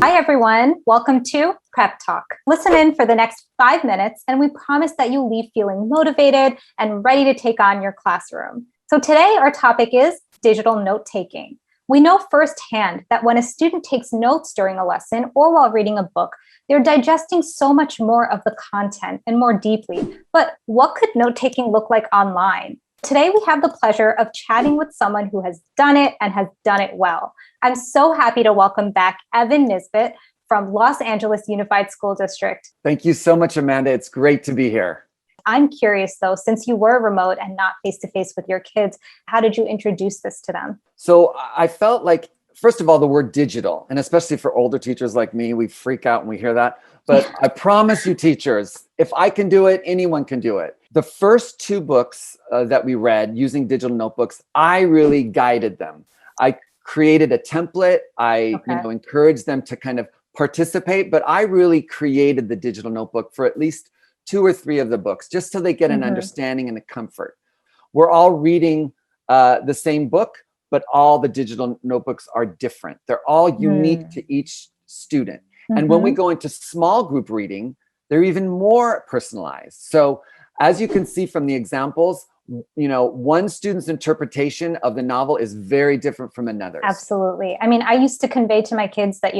Hi, everyone. Welcome to Prep Talk. Listen in for the next 5 minutes, and we promise that you'll leave feeling motivated and ready to take on your classroom. So today, our topic is digital note-taking. We know firsthand that when a student takes notes during a lesson or while reading a book, they're digesting so much more of the content and more deeply. But what could note-taking look like online? Today, we have the pleasure of chatting with someone who has done it and has done it well. I'm so happy to welcome back Evan Nisbet from Los Angeles Unified School District. Thank you so much, Amanda. It's great to be here. I'm curious, though, since you were remote and not face-to-face with your kids, how did you introduce this to them? So I felt like, first of all, the word digital, and especially for older teachers like me, we freak out when we hear that. But I promise you, teachers, if I can do it, anyone can do it. The first 2 books that we read using digital notebooks, I really guided them. I created a template. I encouraged them to kind of participate, but I really created the digital notebook for at least 2 or 3 of the books, just so they get an understanding and a comfort. We're all reading the same book, but all the digital notebooks are different. They're all unique to each student. And when we go into small group reading, they're even more personalized. So as you can see from the examples, one student's interpretation of the novel is very different from another's. Absolutely. I mean, I used to convey to my kids that,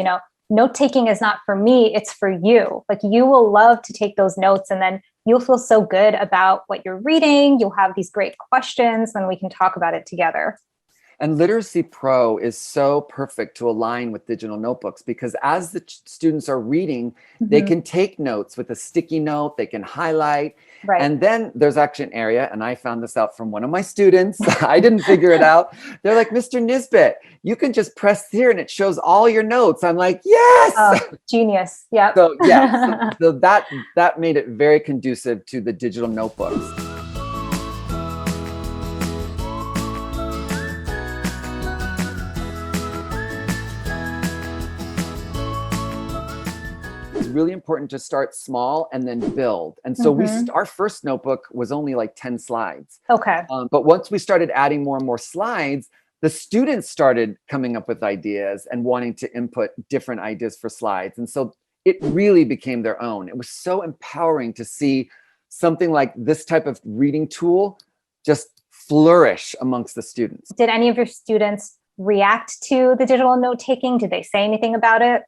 note-taking is not for me, it's for you. Like, you will love to take those notes, and then you'll feel so good about what you're reading. You'll have these great questions, and we can talk about it together. And Literacy Pro is so perfect to align with digital notebooks, because as the students are reading, they can take notes with a sticky note, they can highlight. Right. And then there's actually an area, and I found this out from one of my students. I didn't figure it out. They're like, Mr. Nisbet, you can just press here and it shows all your notes. I'm like, yes! Oh, genius. Yeah. So yeah, so that made it very conducive to the digital notebooks. Really important to start small and then build. And so our first notebook was only like 10 slides. Okay. But once we started adding more and more slides, the students started coming up with ideas and wanting to input different ideas for slides. And so it really became their own. It was so empowering to see something like this type of reading tool just flourish amongst the students. Did any of your students react to the digital note-taking? Did they say anything about it?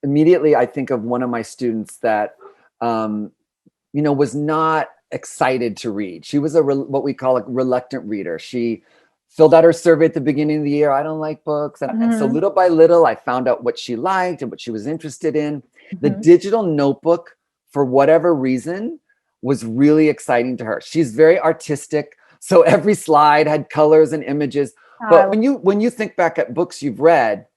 Immediately, I think of one of my students that, was not excited to read. She was what we call a reluctant reader. She filled out her survey at the beginning of the year. I don't like books. And so little by little, I found out what she liked and what she was interested in. The digital notebook, for whatever reason, was really exciting to her. She's very artistic. So every slide had colors and images. But when you think back at books you've read,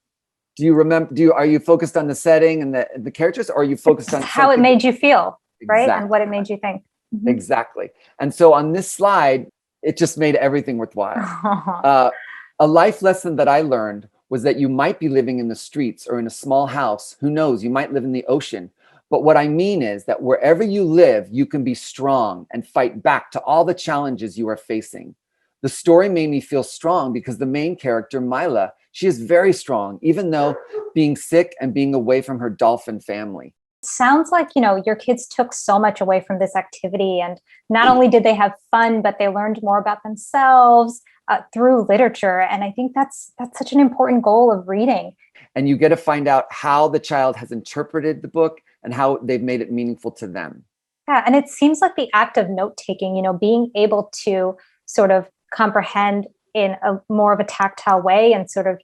do you remember, are you focused on the setting and the characters, or are you focused on how it made you feel, right? Exactly. And what it made you think. Exactly. And so on this slide, it just made everything worthwhile. A life lesson that I learned was that you might be living in the streets or in a small house. Who knows? You might live in the ocean. But what I mean is that wherever you live, you can be strong and fight back to all the challenges you are facing. The story made me feel strong because the main character, Mila, she is very strong, even though being sick and being away from her dolphin family. Sounds like, your kids took so much away from this activity. And not only did they have fun, but they learned more about themselves through literature. And I think that's such an important goal of reading. And you get to find out how the child has interpreted the book and how they've made it meaningful to them. Yeah. And it seems like the act of note-taking, being able to sort of comprehend in a more of a tactile way and sort of,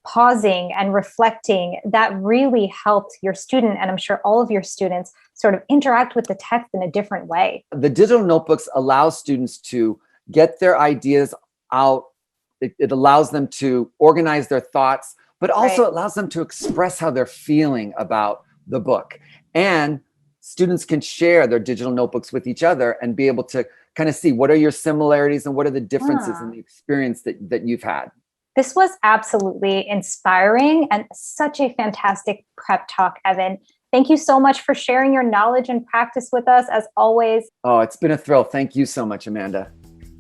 pausing and reflecting, that really helped your student, and I'm sure all of your students, sort of interact with the text in a different way. The digital notebooks allow students to get their ideas out. It allows them to organize their thoughts, but also allows them to express how they're feeling about the book. And students can share their digital notebooks with each other and be able to kind of see what are your similarities and what are the differences in the experience that you've had. This was absolutely inspiring and such a fantastic prep talk, Evan. Thank you so much for sharing your knowledge and practice with us, as always. Oh, it's been a thrill. Thank you so much, Amanda.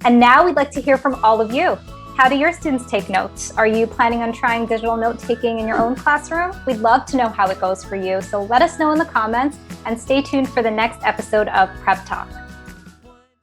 And now we'd like to hear from all of you. How do your students take notes? Are you planning on trying digital note-taking in your own classroom? We'd love to know how it goes for you, so let us know in the comments and stay tuned for the next episode of Prep Talk.